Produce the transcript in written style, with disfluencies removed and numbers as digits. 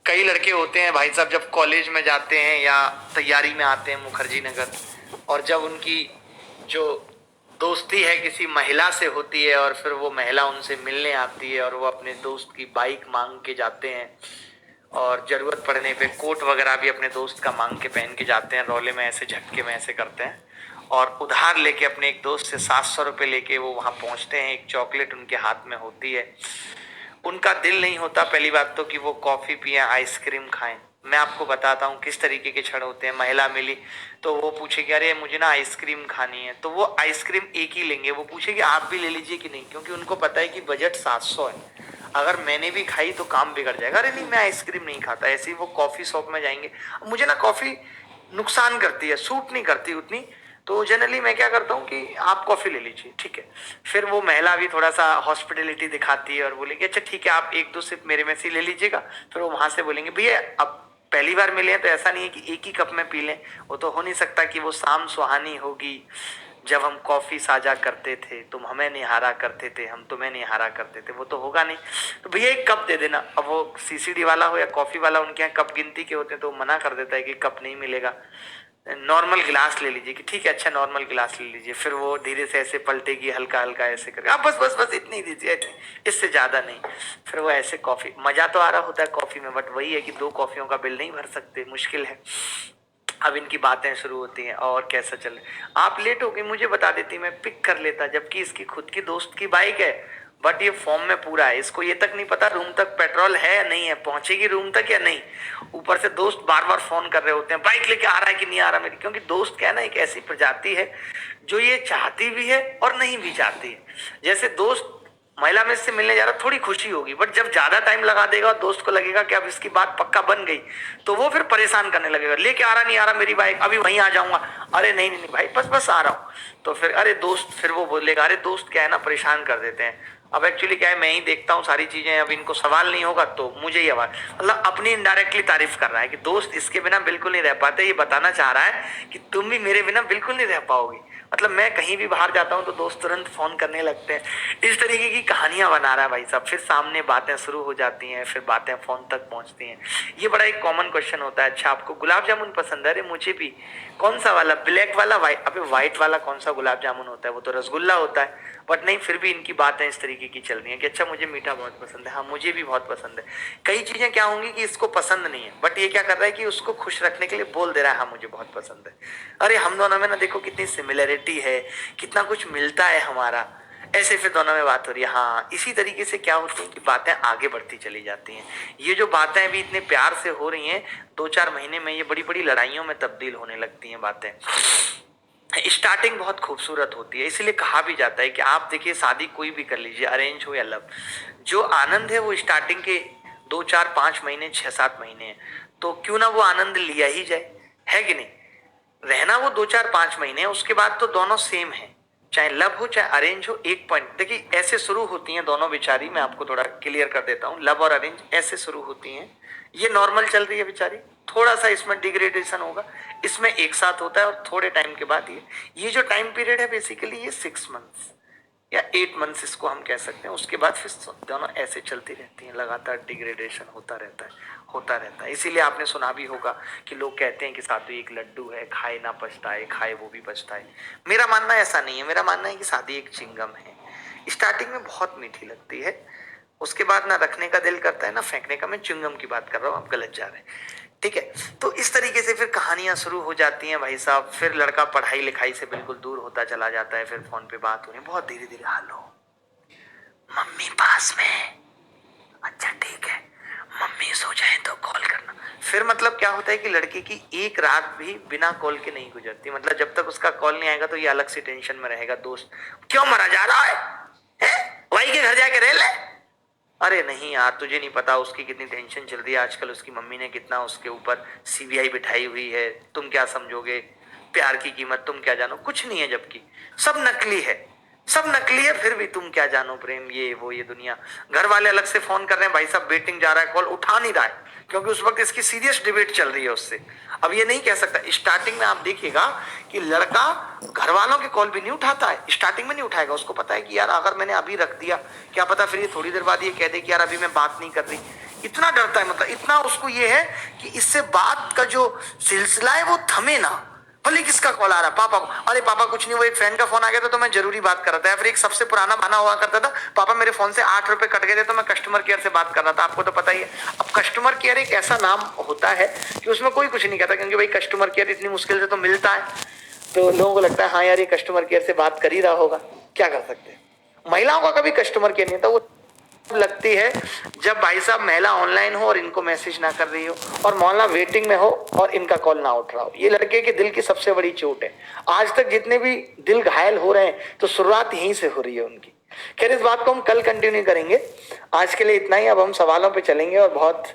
कई लड़के होते हैं भाई साहब, जब कॉलेज में जाते हैं या तैयारी में आते हैं मुखर्जी नगर, और जब उनकी जो दोस्ती है किसी महिला से होती है और फिर वो महिला उनसे मिलने आती है और वो अपने दोस्त की बाइक मांग के जाते हैं, और जरूरत पड़ने पे कोट वगैरह भी अपने दोस्त का मांग के पहन के जाते हैं, रौले में ऐसे झटके में ऐसे करते हैं, और उधार लेके अपने एक दोस्त से 700 रुपये लेके वो वहां पहुंचते हैं। एक चॉकलेट उनके हाथ में होती है। उनका दिल नहीं होता पहली बात तो कि वो कॉफी पिए, आइसक्रीम खाएं। मैं आपको बताता हूँ किस तरीके के क्षण होते हैं। महिला मिली तो वो पूछेगी अरे मुझे ना आइसक्रीम खानी है, तो वो आइसक्रीम एक ही लेंगे। वो पूछेगी आप भी ले लीजिए कि नहीं, क्योंकि उनको पता है कि बजट 700 है, अगर मैंने भी खाई तो काम बिगड़ जाएगा। अरे नहीं मैं आइसक्रीम नहीं खाता। ऐसे ही वो कॉफी शॉप में जाएंगे, मुझे ना कॉफी नुकसान करती है, सूट नहीं करती उतनी, तो जनरली मैं क्या करता हूँ कि आप कॉफी ले लीजिए, ठीक है। फिर वो महिला भी थोड़ा सा हॉस्पिटलिटी दिखाती है और बोलेगी अच्छा ठीक है आप एक दो सिप मेरे में से ले लीजिएगा। फिर वो वहां से बोलेंगे भैया अब पहली बार मिले हैं तो ऐसा नहीं है कि एक ही कप में पी लें, वो तो हो नहीं सकता कि वो शाम सुहानी होगी जब हम कॉफी साझा करते थे, तुम हमें निहारा करते थे, हम तुम्हें निहारा करते थे, वो तो होगा नहीं। तो भैया एक कप दे देना। अब वो सीसीडी वाला हो या कॉफी वाला, उनके यहाँ कप गिनती के होते हैं तो मना कर देता है कि कप नहीं मिलेगा, नॉर्मल गिलास ले लीजिए कि ठीक है अच्छा नॉर्मल गिलास ले लीजिए। फिर वो धीरे से ऐसे पलटेगी, हल्का हल्का ऐसे करके आप बस बस बस इतनी दीजिए, इससे ज्यादा नहीं। फिर वो ऐसे कॉफी, मजा तो आ रहा होता है कॉफी में, बट वही है कि 2 कॉफियों का बिल नहीं भर सकते, मुश्किल है। अब इनकी बातें शुरू होती हैं और कैसा चले, आप लेट हो गई मुझे बता देती मैं पिक कर लेता, जबकि इसकी खुद की दोस्त की बाइक है, बट ये फॉर्म में पूरा है, इसको ये तक नहीं पता रूम तक पेट्रोल है या नहीं है, पहुंचेगी रूम तक या नहीं। ऊपर से दोस्त बार बार फोन कर रहे होते हैं बाइक लेके आ रहा है कि नहीं आ रहा मेरी, क्योंकि दोस्त क्या है ना एक ऐसी प्रजाति है जो ये चाहती भी है और नहीं भी चाहती है। जैसे दोस्त महिला में इससे मिलने जा रहा थोड़ी खुशी होगी, बट जब ज्यादा टाइम लगा देगा और दोस्त को लगेगा कि अब इसकी बात पक्का बन गई, तो वो फिर परेशान करने लगेगा, लेके आ रहा नहीं आ रहा मेरी बाइक, अभी वहीं आ जाऊंगा, अरे नहीं नहीं नहीं भाई बस बस आ रहा हूँ। तो फिर अरे दोस्त, फिर वो बोलेगा अरे दोस्त क्या है ना परेशान कर देते हैं। अब एक्चुअली क्या है मैं ही देखता हूँ सारी चीजें, अब इनको सवाल नहीं होगा तो मुझे ही आवाज, मतलब अपनी इनडायरेक्टली तारीफ कर रहा है कि दोस्त इसके बिना बिल्कुल नहीं रह पाते, ये बताना चाह रहा है कि तुम भी मेरे बिना बिल्कुल नहीं रह पाओगी। मतलब मैं कहीं भी बाहर जाता हूँ तो दोस्त तुरंत फोन करने लगते हैं। इस तरीके की कहानियां बना रहा है भाई साहब। फिर सामने बातें शुरू हो जाती हैं, फिर बातें फोन तक पहुंचती हैं। ये बड़ा एक कॉमन क्वेश्चन होता है, अच्छा आपको गुलाब जामुन पसंद है? अरे मुझे भी। कौन सा वाला, ब्लैक वाला, व्हाइट? अबे व्हाइट वाला कौन सा गुलाब जामुन होता है, वो तो रसगुल्ला होता है। बट नहीं, फिर भी इनकी बातें इस तरीके की चल रही हैं कि अच्छा मुझे मीठा बहुत पसंद है, हाँ मुझे भी बहुत पसंद है। कई चीजें क्या होंगी कि इसको पसंद नहीं है, बट ये क्या कर रहा है कि उसको खुश रखने के लिए बोल दे रहा है हाँ मुझे बहुत पसंद है। अरे हम दोनों में ना देखो कितनी सिमिलरिटी है, कितना कुछ मिलता है हमारा। ऐसे फिर दोनों में बात हो रही है, हाँ इसी तरीके से क्या होती है कि बातें आगे बढ़ती चली जाती हैं। ये जो बातें अभी इतने प्यार से हो रही हैं, 2-4 महीने में ये बड़ी बड़ी लड़ाइयों में तब्दील होने लगती हैं बातें। स्टार्टिंग बहुत खूबसूरत होती है, इसलिए कहा भी जाता है कि आप देखिए शादी कोई भी कर लीजिए, अरेंज हो या लव, जो आनंद है वो स्टार्टिंग के 2-4-5 महीने 6-7 महीने है, तो क्यों ना वो आनंद लिया ही जाए, है कि नहीं। रहना वो 2-4-5 महीने है, उसके बाद तो दोनों सेम है, चाहे लव हो चाहे अरेंज हो। एक पॉइंट देखिए ऐसे शुरू होती हैं दोनों बेचारी, मैं आपको थोड़ा क्लियर कर देता हूँ, लव और अरेंज ऐसे शुरू होती हैं। ये नॉर्मल चल रही है बेचारी, थोड़ा सा इसमें डिग्रेडेशन होगा, इसमें एक साथ होता है और थोड़े टाइम के बाद ये जो टाइम पीरियड है बेसिकली ये 6 मंथ्स या 8 मंथ्स इसको हम कह सकते हैं। उसके बाद फिर दोनों ऐसे चलती रहती हैं, लगातार डिग्रेडेशन होता रहता है, होता रहता है। इसीलिए आपने सुना भी होगा कि लोग कहते हैं कि शादी एक लड्डू है, खाए ना पछताए, खाए वो भी पछताए। मेरा मानना ऐसा नहीं है, मेरा मानना है कि शादी एक चिंगम है, स्टार्टिंग में बहुत मीठी लगती है, उसके बाद ना रखने का दिल करता है ना फेंकने का। मैं च्युइंगम की बात कर रहा हूँ, आप गलत जा रहे हैं, ठीक है। तो इस तरीके से फिर कहानियां शुरू हो जाती हैं भाई साहब। फिर लड़का पढ़ाई लिखाई से बिल्कुल दूर होता चला जाता है, फिर फोन पे बात हो रही बहुत धीरे धीरे, हेलो मम्मी पास में, अच्छा ठीक है मम्मी सो जाए तो कॉल करना। फिर मतलब क्या होता है कि लड़के की एक रात भी बिना कॉल के नहीं गुजरती, मतलब जब तक उसका कॉल नहीं आएगा तो ये अलग सी टेंशन में रहेगा, दोस्त क्यों मरा जा रहा है? वही के घर जाके रह ले। अरे नहीं यार तुझे नहीं पता उसकी कितनी टेंशन चल रही है आजकल, उसकी मम्मी ने कितना उसके ऊपर सीबीआई बिठाई हुई है, तुम क्या समझोगे प्यार की कीमत, तुम क्या जानो, कुछ नहीं है, जबकि सब नकली है, सब नकली है, फिर भी तुम क्या जानो प्रेम, ये वो ये दुनिया। घर वाले अलग से फोन कर रहे हैं भाई साहब, वेटिंग जा रहा है, कॉल उठा नहीं रहा है क्योंकि उस वक्त इसकी सीरियस डिबेट चल रही है उससे। अब ये नहीं कह सकता, स्टार्टिंग में आप देखिएगा कि लड़का घर वालों के कॉल भी नहीं उठाता है, स्टार्टिंग में नहीं उठाएगा, उसको पता है कि यार अगर मैंने अभी रख दिया क्या पता फिर ये थोड़ी देर बाद ये कह दे कि यार अभी मैं बात नहीं कर रही। इतना डरता है, मतलब इतना उसको ये है कि इससे बात का जो सिलसिला है वो थमे ना, भले किसका कॉल आ रहा है, पापा को, अरे पापा कुछ नहीं, वो एक फ्रेंड का फोन आ गया था तो मैं जरूरी बात कर रहा था, या फिर एक सबसे पुराना बहाना हुआ करता था, पापा मेरे फोन से 8 रुपए कट गए थे तो मैं कस्टमर केयर से बात कर रहा था, आपको तो पता ही है। अब कस्टमर केयर एक ऐसा नाम होता है कि उसमें कोई कुछ नहीं कहता, क्योंकि भाई कस्टमर केयर इतनी मुश्किल से तो मिलता है, तो लोगों को लगता है हाँ यार ये कस्टमर केयर से बात कर ही रहा होगा, क्या कर सकते हैं। महिलाओं का कभी कस्टमर केयर नहीं था, वो लगती है जब भाई साहब महिला ऑनलाइन हो और इनको मैसेज ना कर रही हो, और मोहल्ला वेटिंग में हो और इनका कॉल ना उठ रहा हो, ये लड़के के दिल की सबसे बड़ी चोट है। आज तक जितने भी दिल घायल हो रहे हैं तो शुरुआत यहीं से हो रही है उनकी। खैर इस बात को हम कल कंटिन्यू करेंगे, आज के लिए इतना ही। अब हम सवालों पे चलेंगे और बहुत